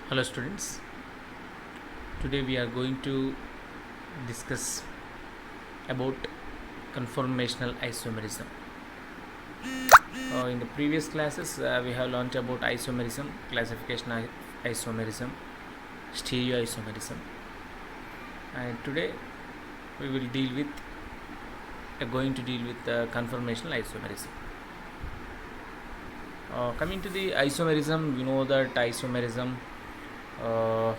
Hello students, today we are going to discuss about conformational isomerism. In the previous classes we have learnt about isomerism, classification isomerism, stereoisomerism, and today we will going to deal with conformational isomerism. Coming to the isomerism, we know that isomerism uh,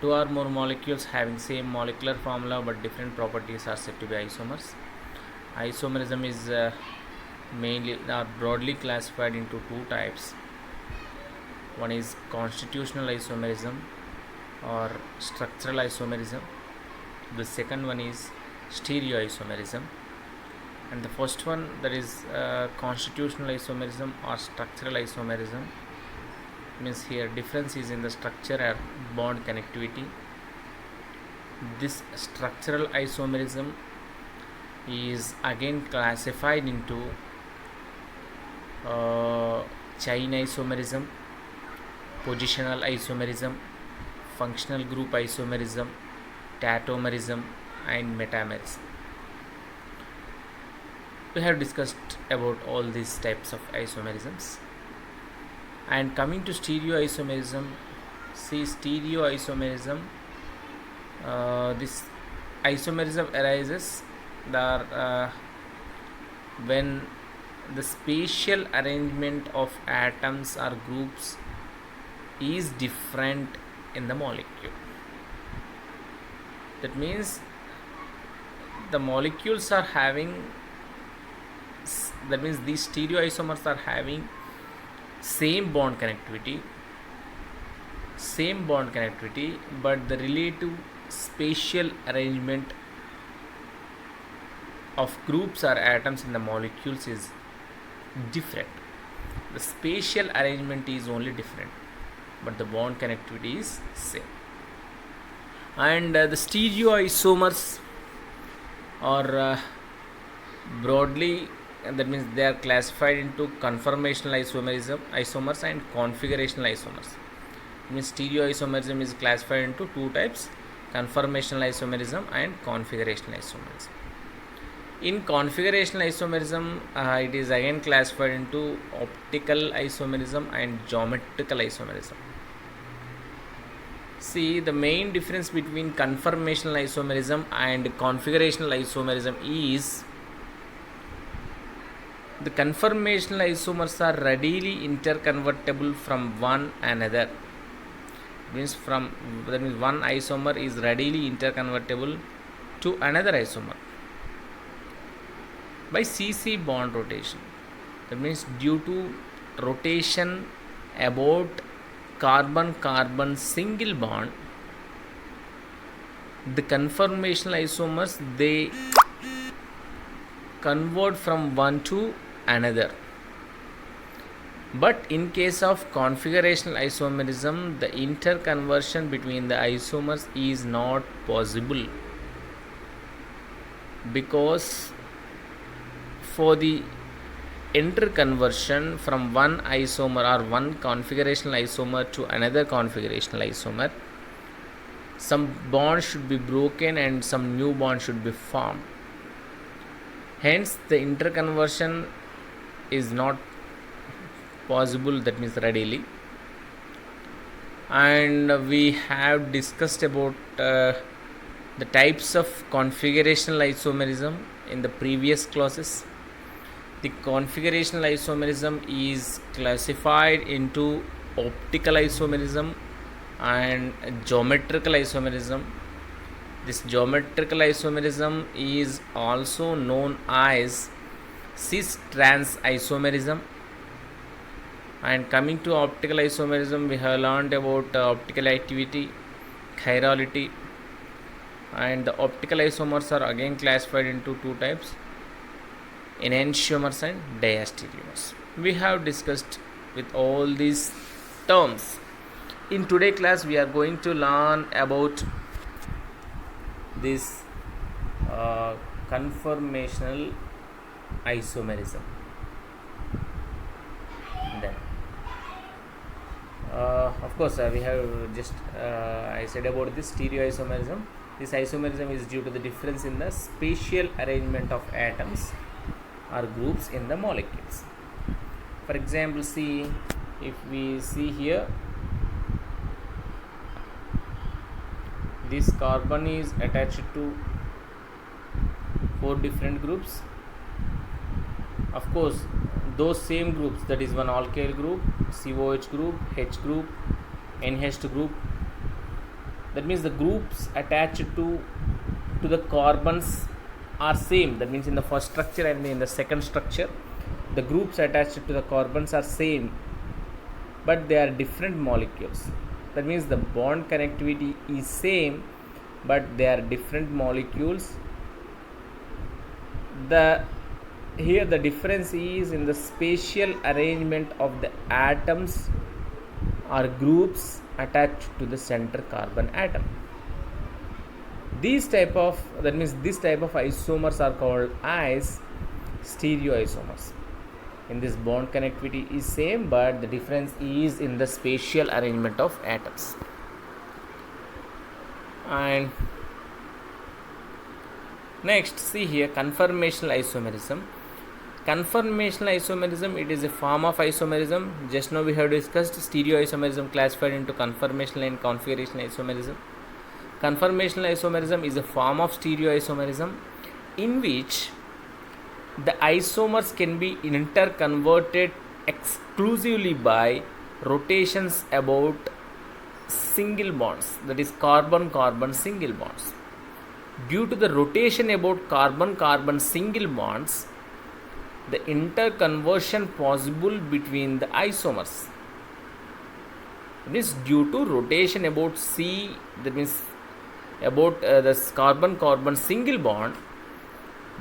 two or more molecules having same molecular formula but different properties are said to be isomers. Isomerism is mainly or broadly classified into two types. One is constitutional isomerism or structural isomerism. The second one is stereoisomerism. And the first one, that is constitutional isomerism or structural isomerism, means here difference is in the structure or bond connectivity. This structural isomerism is again classified into chain isomerism, positional isomerism, functional group isomerism, tautomerism, and metamerism. We have discussed about all these types of isomerisms. And coming to stereoisomerism, this isomerism arises when the spatial arrangement of atoms or groups is different in the molecule. That means the molecules are having, that means these stereoisomers are having same bond connectivity, but the relative spatial arrangement of groups or atoms in the molecules is different. The spatial arrangement is only different, but the bond connectivity is same. And the stereoisomers are broadly, that means they are classified into conformational isomers and configurational isomers. It means stereoisomerism is classified into two types: conformational isomerism and configurational isomerism. In configurational isomerism, it is again classified into optical isomerism and geometrical isomerism. See, the main difference between conformational isomerism and configurational isomerism is the conformational isomers are readily interconvertible from one another. That means one isomer is readily interconvertible to another isomer by CC bond rotation. That means due to rotation about carbon-carbon single bond, the conformational isomers, they convert from one to another. But in case of configurational isomerism, the interconversion between the isomers is not possible, because for the interconversion from one isomer or one configurational isomer to another configurational isomer, some bond should be broken and some new bond should be formed. Hence the interconversion is not possible, that means readily. And we have discussed about the types of configurational isomerism in the previous classes. The configurational isomerism is classified into optical isomerism and geometrical isomerism. This geometrical isomerism is also known as cis-trans isomerism. And coming to optical isomerism, we have learned about optical activity, chirality, and the optical isomers are again classified into two types: enantiomers and diastereomers. We have discussed with all these terms. In today's class, we are going to learn about this conformational isomerism. Then Of course, we have just I said about this stereoisomerism. This isomerism is due to the difference in the spatial arrangement of atoms or groups in the molecules. For example, see, if we see here, this carbon is attached to 4 different groups. Of course, those same groups, that is one alkyl group, COH group, H group, NH group, that means the groups attached to the carbons are same. That means in the first structure and in the second structure, the groups attached to the carbons are same, but they are different molecules. That means the bond connectivity is same, but they are different molecules. Here the difference is in the spatial arrangement of the atoms or groups attached to the center carbon atom. This type of isomers are called as stereoisomers. In this, bond connectivity is same, but the difference is in the spatial arrangement of atoms. And next, see here, conformational isomerism. Conformational isomerism, it is a form of isomerism. Just now we have discussed stereoisomerism classified into conformational and configurational isomerism. Conformational isomerism is a form of stereoisomerism in which the isomers can be interconverted exclusively by rotations about single bonds, that is carbon-carbon single bonds. Due to the rotation about carbon-carbon single bonds, the interconversion possible between the isomers. This due to rotation about C, that means about this carbon-carbon single bond,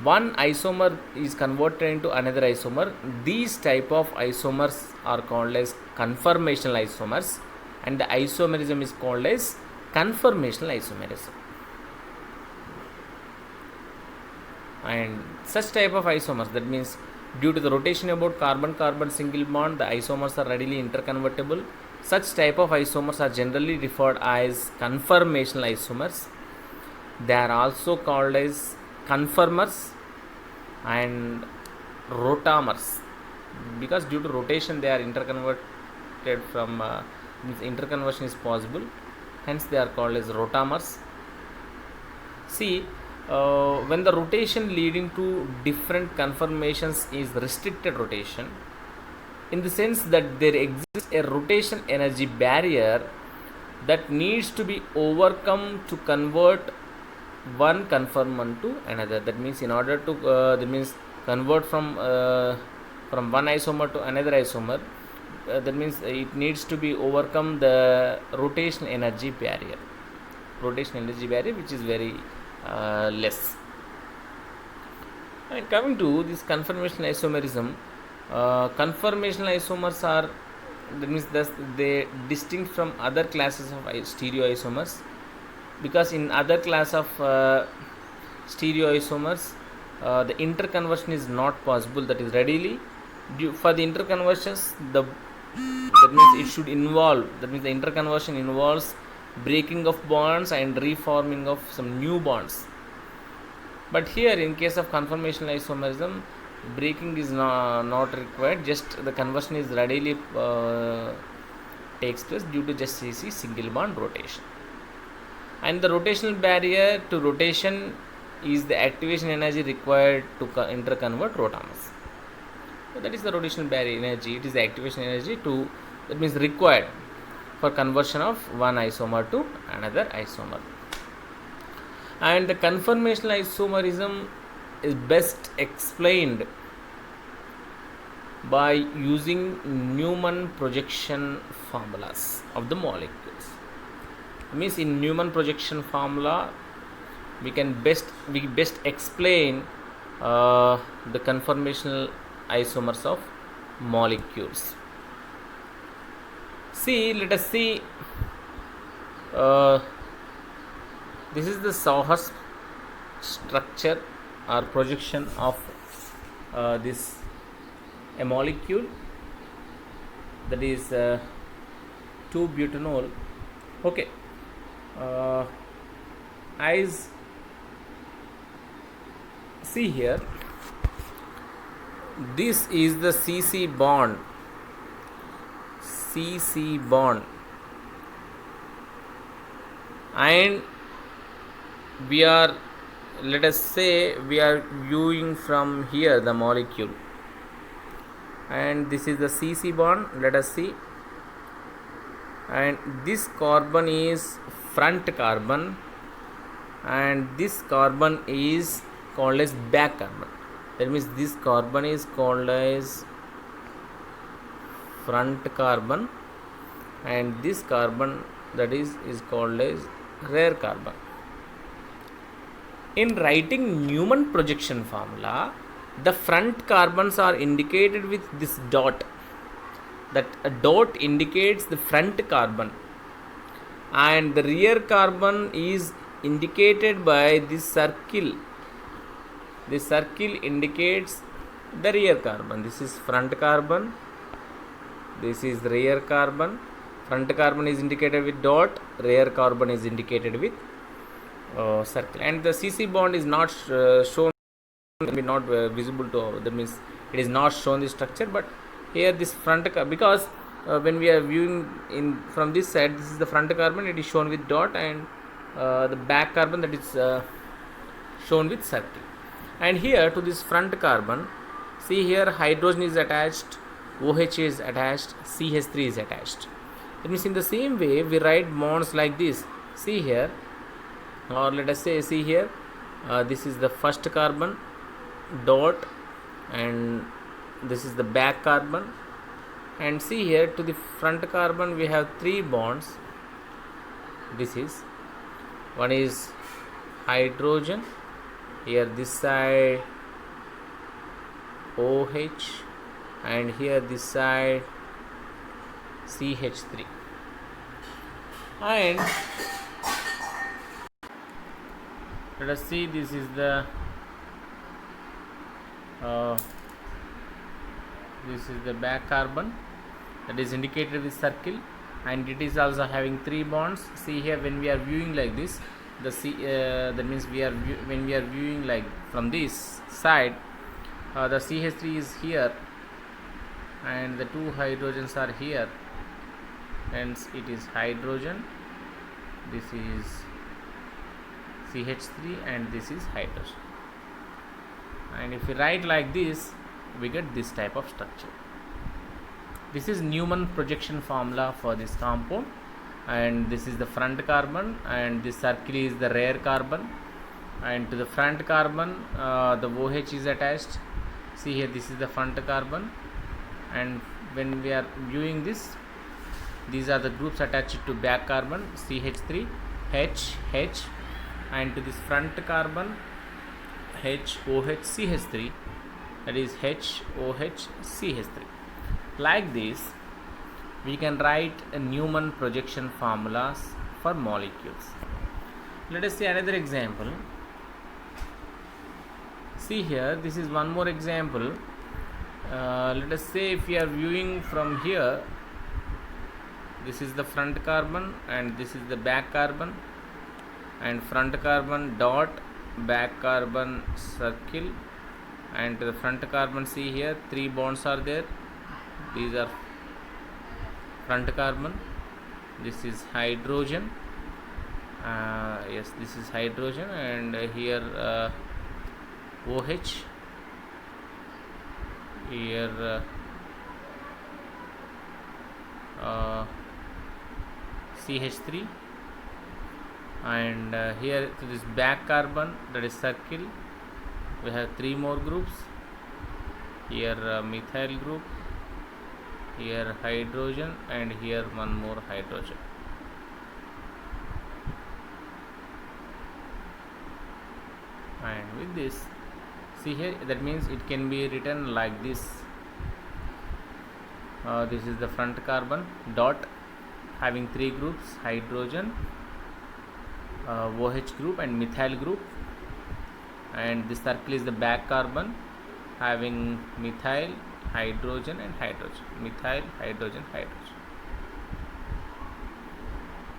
one isomer is converted into another isomer. These type of isomers are called as conformational isomers, and the isomerism is called as conformational isomerism. And such type of isomers, that means due to the rotation about carbon-carbon single bond, the isomers are readily interconvertible. Such type of isomers are generally referred as conformational isomers. They are also called as conformers and rotamers, because due to rotation they are interconverted from interconversion is possible, hence they are called as rotamers. See, when the rotation leading to different conformations is restricted rotation, in the sense that there exists a rotation energy barrier that needs to be overcome to convert one conformant to another. That means in order to convert from one isomer to another isomer, that means it needs to be overcome the rotation energy barrier, which is very less. And coming to this conformational isomerism, conformational isomers are, that means they distinct from other classes of stereoisomers, because in other class of stereoisomers the interconversion is not possible. That is readily for the interconversions, that means it should involve, that means the interconversion involves breaking of bonds and reforming of some new bonds. But here in case of conformational isomerism, breaking is not required, just the conversion is readily takes place due to just single bond rotation. And the rotational barrier to rotation is the activation energy required to interconvert rotamers. So that is the rotational barrier energy. It is the activation energy that means required for conversion of one isomer to another isomer. And the conformational isomerism is best explained by using Newman projection formulas of the molecules. Means in Newman projection formula we best explain the conformational isomers of molecules. See, let us see, this is the Sauer's structure or projection of a molecule, that is 2-butanol. Okay, as see here, this is the CC bond, and we are, let us say, we are viewing from here the molecule, and this is the CC bond. Let us see, and this carbon is front carbon, and this carbon is called as back carbon. That means this carbon is called as front carbon, and this carbon, that is called as rear carbon. In writing Newman projection formula, the front carbons are indicated with this dot. That a dot indicates the front carbon, and the rear carbon is indicated by this circle. This circle indicates the rear carbon. This is front carbon, this is rear carbon. Front carbon is indicated with dot, rear carbon is indicated with circle, and the CC bond is not shown, not visible to, that means it is not shown the structure, but here this front because when we are viewing in from this side, this is the front carbon, it is shown with dot, and the back carbon, that is shown with circle. And here to this front carbon, see here hydrogen is attached, OH is attached, CH3 is attached. That means in the same way we write bonds like this. See here, or let us say, see here, this is the first carbon, dot, and this is the back carbon, and see here to the front carbon we have 3 bonds. This is, one is hydrogen, here this side OH, and here this side CH3, and let us see, this is the back carbon, that is indicated with circle, and it is also having 3 bonds. See here, when we are viewing like this, the that means when we are viewing like from this side, the CH3 is here, and the 2 hydrogens are here, hence it is hydrogen. This is CH3, and this is hydrogen. And if we write like this, we get this type of structure. This is Newman projection formula for this compound, and this is the front carbon, and this circle is the rear carbon, and to the front carbon the OH is attached. See here, this is the front carbon, and when we are viewing this, these are the groups attached to back carbon, CH3, H, H, and to this front carbon, H, OH, CH3, that is H, OH, CH3. Like this, we can write a Newman projection formulas for molecules. Let us see another example. See here, this is one more example. Let us say if we are viewing from here, this is the front carbon, and this is the back carbon, and front carbon dot, back carbon circle, and to the front carbon, see here 3 bonds are there. These are front carbon, this is hydrogen, yes, this is hydrogen, and here OH, here CH3, and here to this back carbon, that is circle, we have 3 more groups. Here methyl group, here hydrogen, and here one more hydrogen. And with this, see here, that means it can be written like this. This is the front carbon, dot, having 3 groups, hydrogen, OH group, and methyl group, and this circle is the back carbon, having methyl, hydrogen, and hydrogen, methyl, hydrogen, hydrogen.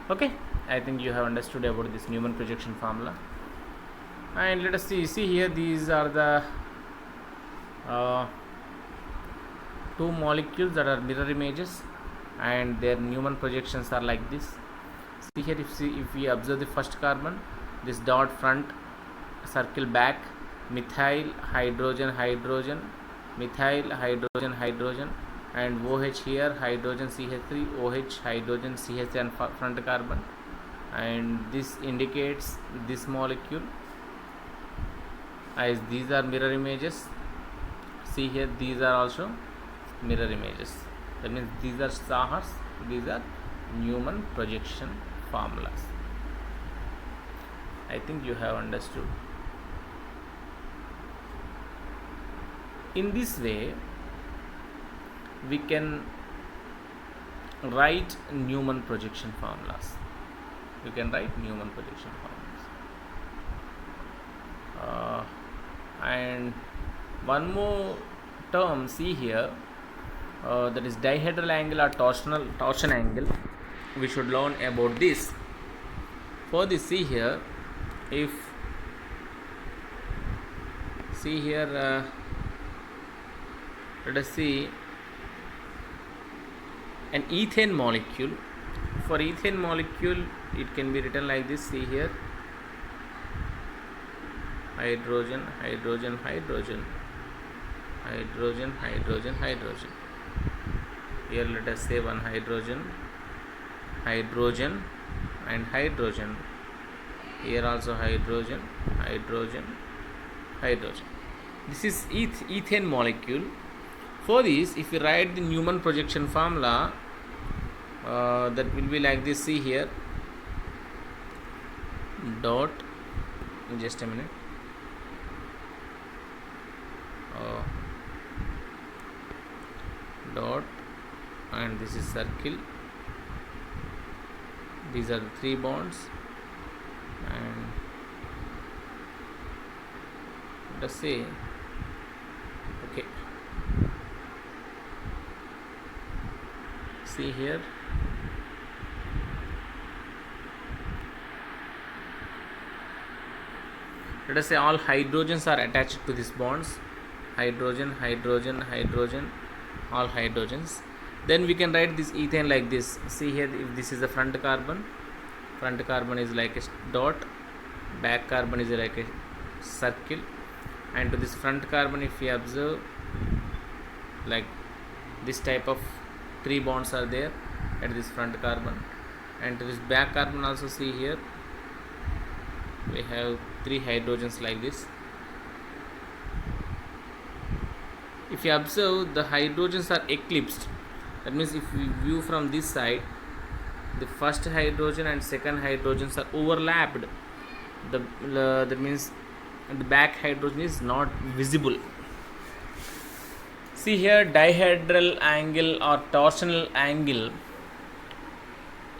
Okay, I think you have understood about this Newman projection formula. And let us see here, these are the uh, two molecules that are mirror images, and their Newman projections are like this. See here, if we observe the first carbon, this dot front, circle back, methyl hydrogen hydrogen, methyl hydrogen hydrogen, and OH here, hydrogen CH3, OH hydrogen CH3 and front carbon, and this indicates this molecule, as these are mirror images. See here, these are also mirror images. That means these are Sahar's, these are Newman projection formulas. I think you have understood. In this way, we can write Newman projection formulas. You can write Newman projection formulas. And one more term, see here, that is dihedral angle or torsion angle. We should learn about this. For this, see here, if see here, let us see an ethane molecule. For ethane molecule, it can be written like this. See here, hydrogen hydrogen hydrogen, hydrogen hydrogen hydrogen. Here let us say one hydrogen, hydrogen and hydrogen. Here also hydrogen, hydrogen, hydrogen. This is ethane molecule. For this, if you write the Newman projection formula, that will be like this. See here, dot, just a minute, dot, and this is circle. These are the three bonds, and let us say, okay, see here, let us say all hydrogens are attached to these bonds, hydrogen hydrogen hydrogen, all hydrogens. Then we can write this ethane like this. See here, if this is the front carbon is like a dot, back carbon is like a circle, and to this front carbon, if we observe, like this type of three bonds are there at this front carbon, and to this back carbon also, see here, we have three hydrogens like this. If you observe, the hydrogens are eclipsed. That means if we view from this side, the first hydrogen and second hydrogens are overlapped. That means the back hydrogen is not visible. See here, dihedral angle or torsional angle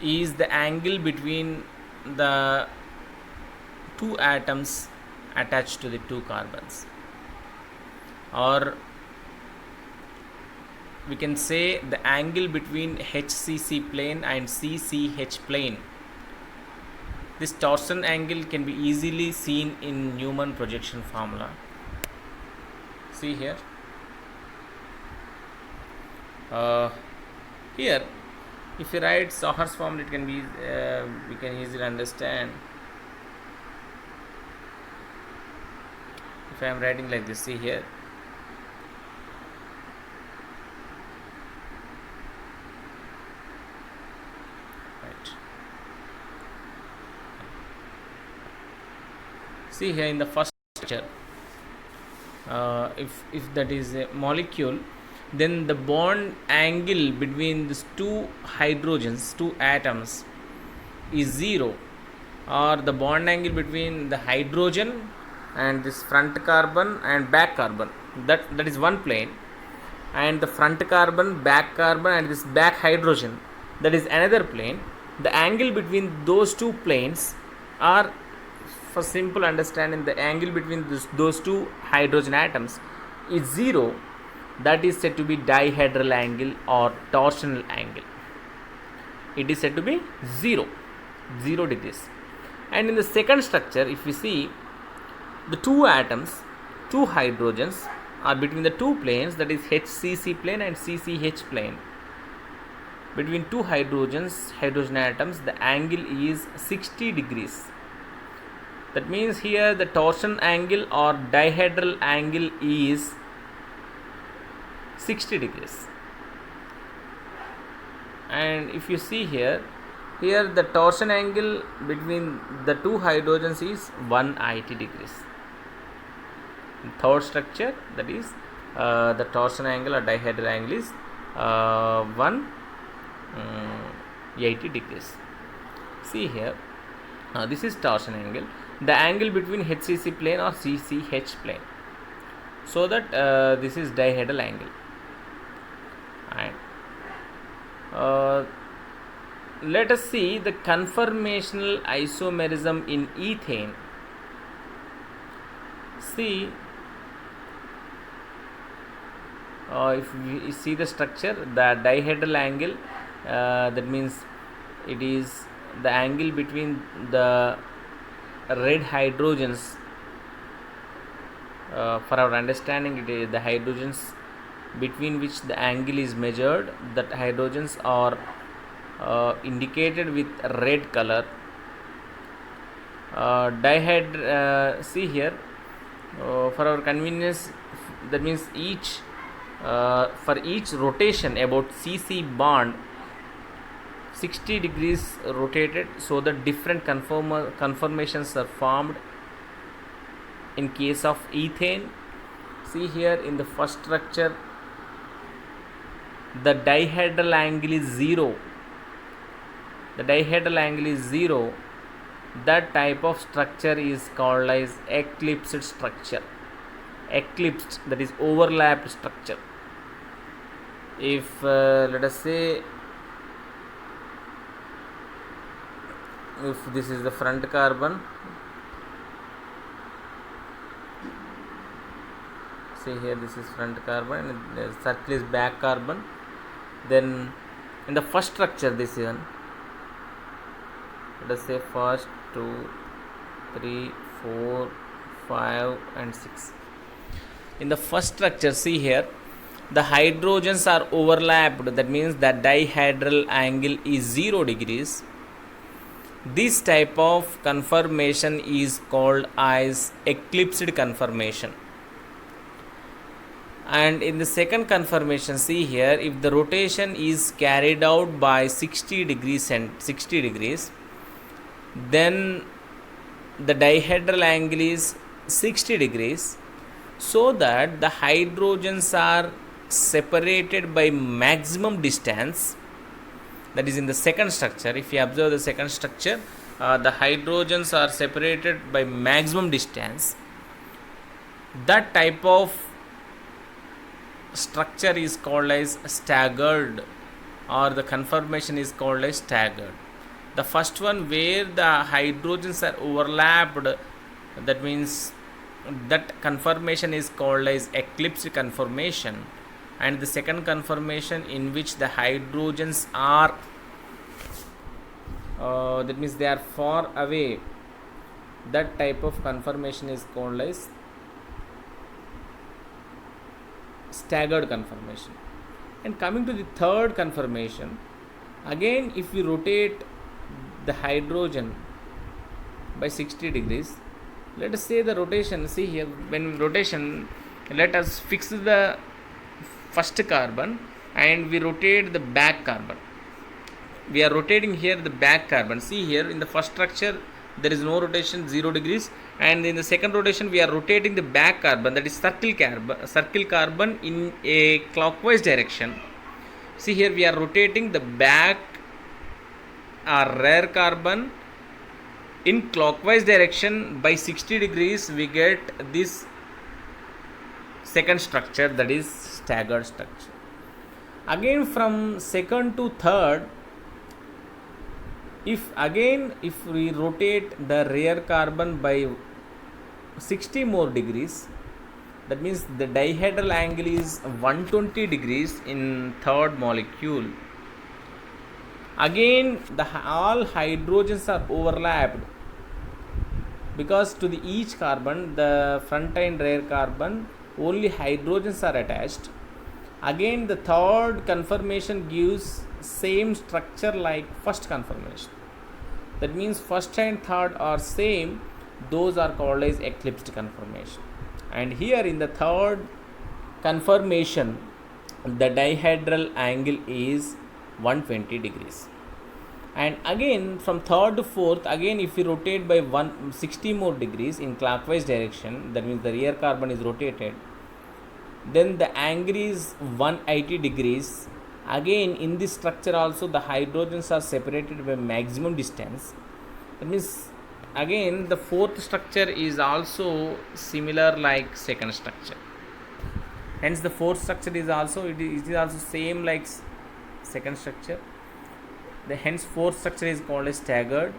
is the angle between the two atoms attached to the two carbons, or we can say the angle between HCC plane and CCH plane. This torsion angle can be easily seen in Newman projection formula. See here, here if you write Sahar's formula, it can be we can easily understand. If I am writing like this, see here, right, see here in the first structure, if that is a molecule, then the bond angle between these two hydrogens, two atoms, is 0, or the bond angle between the hydrogen and this front carbon and back carbon, that is one plane, and the front carbon, back carbon, and this back hydrogen, that is another plane. The angle between those two planes are, for simple understanding, the angle between those two hydrogen atoms is 0. That is said to be dihedral angle or torsional angle. It is said to be 0. 0 degrees. And in the second structure, if we see, the two atoms, two hydrogens are between the two planes, that is HCC plane and CCH plane. Between two hydrogen atoms, the angle is 60 degrees. That means here the torsion angle or dihedral angle is 60 degrees. And if you see here the torsion angle between the two hydrogens is 180 degrees. In third structure, that is the torsion angle or dihedral angle is 180 degrees. See here, this is torsion angle, the angle between HCC plane or CCH plane, so that this is dihedral angle. And let us see the conformational isomerism in ethane. See, if we see the structure, the dihedral angle, that means it is the angle between the red hydrogens. For our understanding, it is the hydrogens between which the angle is measured, that hydrogens are indicated with red color. See here, for our convenience, that means for each rotation about CC bond 60 degrees rotated, so that different conformations are formed in case of ethane. See here, in the first structure, the dihedral angle is 0. The dihedral angle is 0. That type of structure is called as eclipsed structure. Eclipsed, that is overlapped structure. If let us say, if this is the front carbon, see here, this is front carbon and the circle is back carbon. Then in the first structure, this one, let us say first 2, 3, 4, 5 and 6. In the first structure, see here, the hydrogens are overlapped, that means the dihedral angle is 0 degrees. This type of conformation is called as eclipsed conformation. And in the second conformation, see here, if the rotation is carried out by 60 degrees, then the dihedral angle is 60 degrees, so that the hydrogens are separated by maximum distance. That is in the second structure. If you observe the second structure, the hydrogens are separated by maximum distance. That type of structure is called as staggered, or the conformation is called as staggered. The first one, where the hydrogens are overlapped, that means that conformation is called as eclipsed conformation. And the second conformation, in which the hydrogens are that means they are far away, that type of conformation is called as staggered conformation. And coming to the third conformation, again, if we rotate the hydrogen by 60 degrees, let us say the rotation, see here, when rotation, let us fix the first carbon and we rotate the back carbon. We are rotating here the back carbon. See here, in the first structure there is no rotation, 0 degrees, and in the second rotation we are rotating the back carbon, that is circle carbon in a clockwise direction. See here, we are rotating the back or rear carbon in clockwise direction by 60 degrees. We get this second structure, that is staggered structure. Again, from second to third, if we rotate the rear carbon by 60 more degrees, that means the dihedral angle is 120 degrees in third molecule. Again, all hydrogens are overlapped, because to the each carbon, the front and rear carbon, only hydrogens are attached. Again, the third conformation gives same structure like first conformation. That means first and third are same, those are called as eclipsed conformation. And here in the third conformation, the dihedral angle is 120 degrees. And again from third to fourth, again if we rotate by 160 more degrees in clockwise direction, that means the rear carbon is rotated, then the angle is 180 degrees. Again in this structure also the hydrogens are separated by maximum distance. That means again the fourth structure is also similar like second structure. Hence the fourth structure is also it is also same like second structure. The hence fourth structure is called as staggered.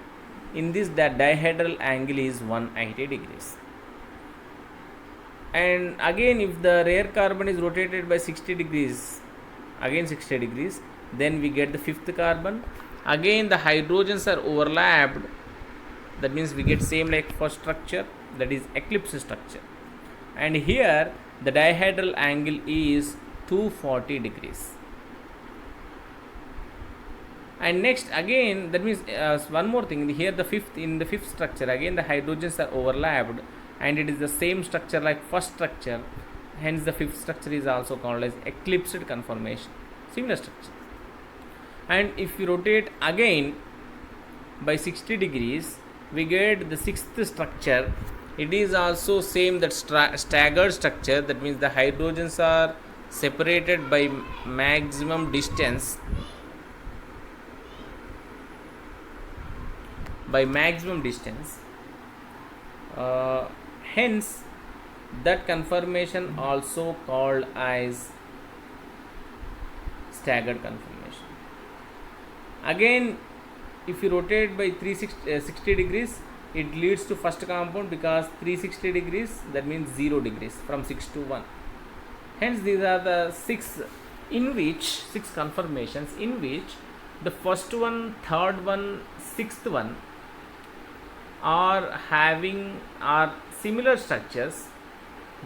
In this, the dihedral angle is 180 degrees. And again if the rear carbon is rotated by 60 degrees, again 60 degrees, then we get the fifth carbon. Again the hydrogens are overlapped, that means we get same like first structure, that is eclipse structure. And here the dihedral angle is 240 degrees. And next again, that means one more thing here, the fifth structure, again the hydrogens are overlapped and it is the same structure like first structure. Hence the fifth structure is also called as eclipsed conformation, similar structure. And if we rotate again by 60 degrees, we get the sixth structure. It is also same that staggered structure, that means the hydrogens are separated by maximum distance, hence that conformation also called as staggered conformation. Again if you rotate by 360 degrees, it leads to first compound, because 360 degrees, that means 0 degrees from 6 to 1. Hence these are the six conformations in which the first one, third one, sixth one are similar structures.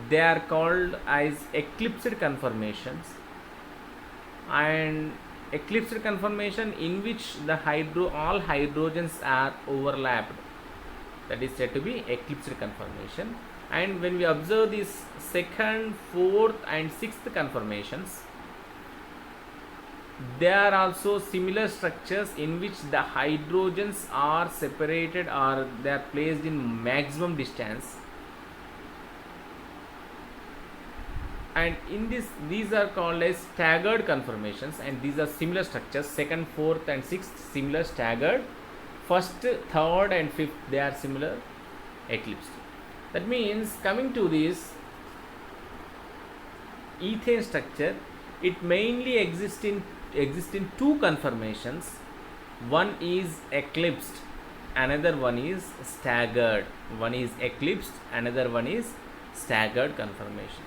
They are called as eclipsed conformations. And eclipsed conformation in which the all hydrogens are overlapped, that is said to be eclipsed conformation. And when we observe these second, fourth and sixth conformations, there are also similar structures in which the hydrogens are separated or they are placed in maximum distance. And in this, these are called as staggered conformations, and these are similar structures. Second, fourth and sixth similar staggered, first, third and fifth they are similar eclipsed. That means coming to this ethane structure, it mainly exists in two conformations. One is eclipsed, another one is staggered. One is eclipsed, another one is staggered conformation.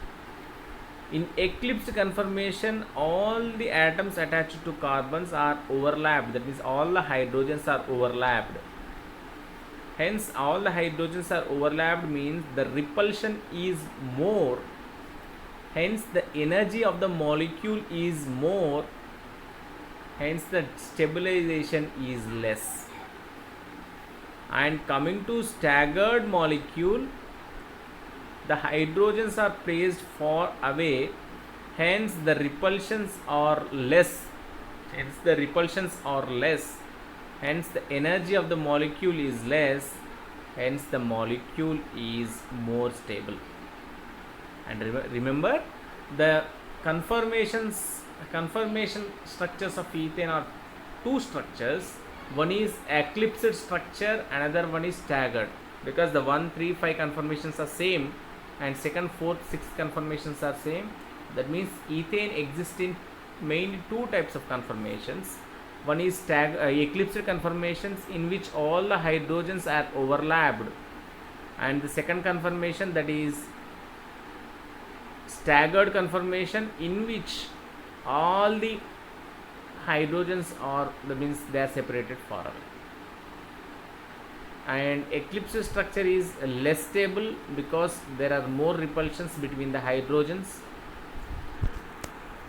In eclipsed conformation, all the atoms attached to carbons are overlapped, that means all the hydrogens are overlapped. Hence all the hydrogens are overlapped means the repulsion is more, hence the energy of the molecule is more, hence the stabilization is less. And coming to staggered molecule, the hydrogens are placed far away, hence the repulsions are less, hence the energy of the molecule is less, hence the molecule is more stable. And remember, the conformation structures of ethane are two structures. One is eclipsed structure, another one is staggered, because the 1, 3, 5 conformations are same and second, fourth, sixth conformations are same. That means ethane exists in mainly two types of conformations. One is eclipsed conformations in which all the hydrogens are overlapped, and the second conformation, that is staggered conformation, in which all the hydrogens are, that means they are separated far away. And eclipse structure is less stable because there are more repulsions between the hydrogens,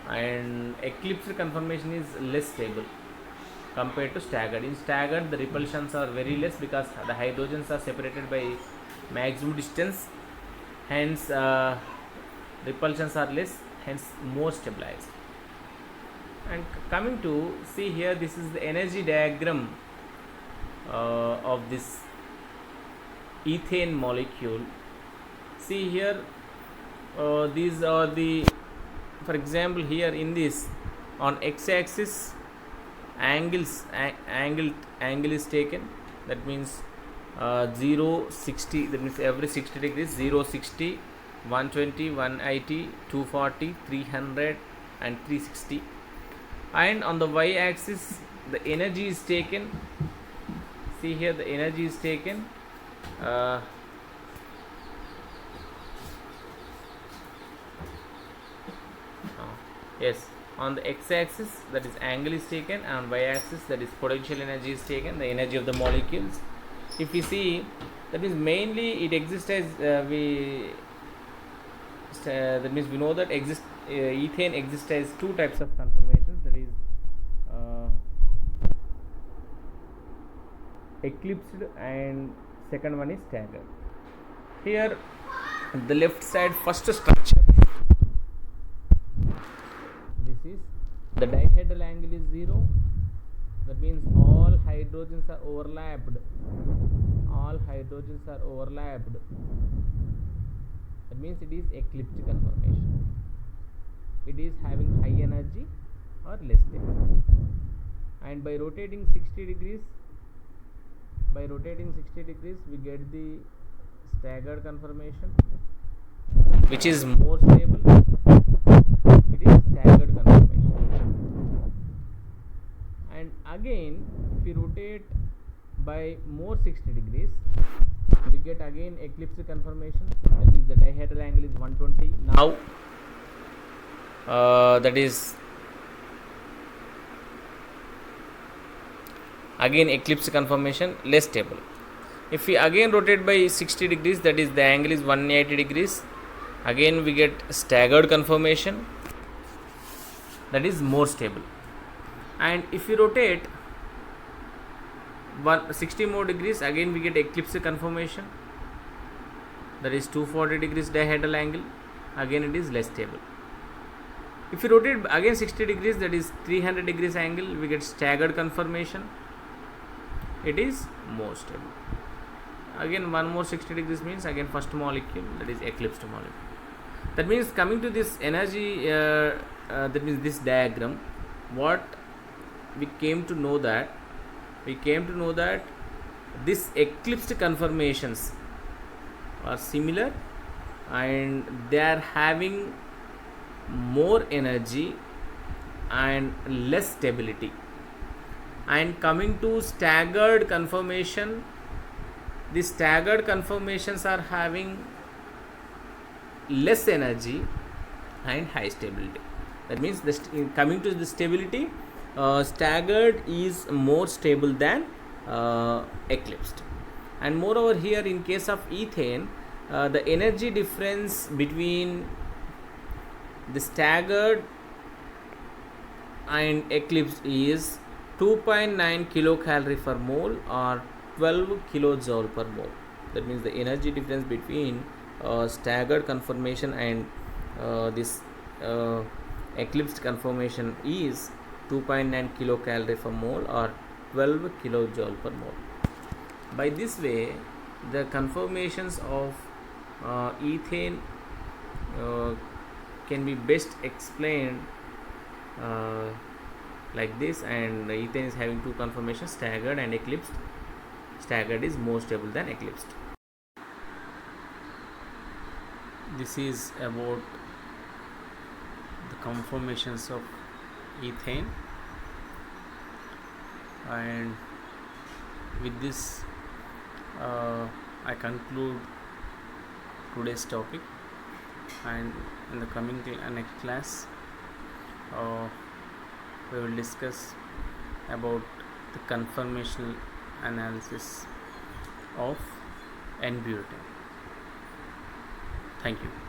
and eclipse conformation is less stable compared to staggered. In staggered, the repulsions are very less because the hydrogens are separated by maximum distance, hence repulsions are less, hence more stabilized. And coming to see here, this is the energy diagram of this ethane molecule. See here, these are the, for example, here in this, on x-axis angle is taken, that means 0 60, that means every 60 degrees, 0 60, 120, 180, 240, 300 and 360. And on the y-axis the energy is taken. See here, the energy is taken yes, on the x-axis that is angle is taken, and on y-axis that is potential energy is taken, the energy of the molecules. If we see, that means mainly it exists as that means we know that ethane exists as two types of conformations, that is eclipsed and second one is staggered. Here the left side first structure, this is the dihedral angle is 0, that means all hydrogens are overlapped, that means it is eclipsed conformation, it is having high energy or less stable. And by rotating 60 degrees we get the staggered conformation, which is more stable, it is staggered conformation. And again if we rotate by more 60 degrees we get again eclipse conformation, that means the dihedral angle is 120 now, that is again eclipse conformation, less stable. If we again rotate by 60 degrees, that is the angle is 180 degrees, again we get staggered conformation, that is more stable. And if we rotate 60 more degrees, again we get eclipse conformation, that is 240 degrees dihedral angle, again it is less stable. If we rotate again 60 degrees, that is 300 degrees angle, we get staggered conformation, it is more stable. Again one more 60 degrees means again first molecule, that is eclipsed molecule. That means coming to this energy, that means this diagram, what we came to know that this eclipsed conformations are similar and they are having more energy and less stability. And coming to staggered conformation, the staggered conformations are having less energy and high stability. That means coming to the stability, staggered is more stable than eclipsed. And moreover here in case of ethane, the energy difference between the staggered and eclipsed is 2.9 kilocalorie per mole or 12 kilojoule per mole. That means the energy difference between staggered conformation and this eclipsed conformation is 2.9 kilocalorie per mole or 12 kilojoule per mole. By this way, the conformations of ethane can be best explained like this, and ethane is having two conformations, staggered and eclipsed. Staggered is more stable than eclipsed. This is about the conformations of ethane, and with this I conclude today's topic, and in the coming next class we will discuss about the conformational analysis of n-butane. Thank you.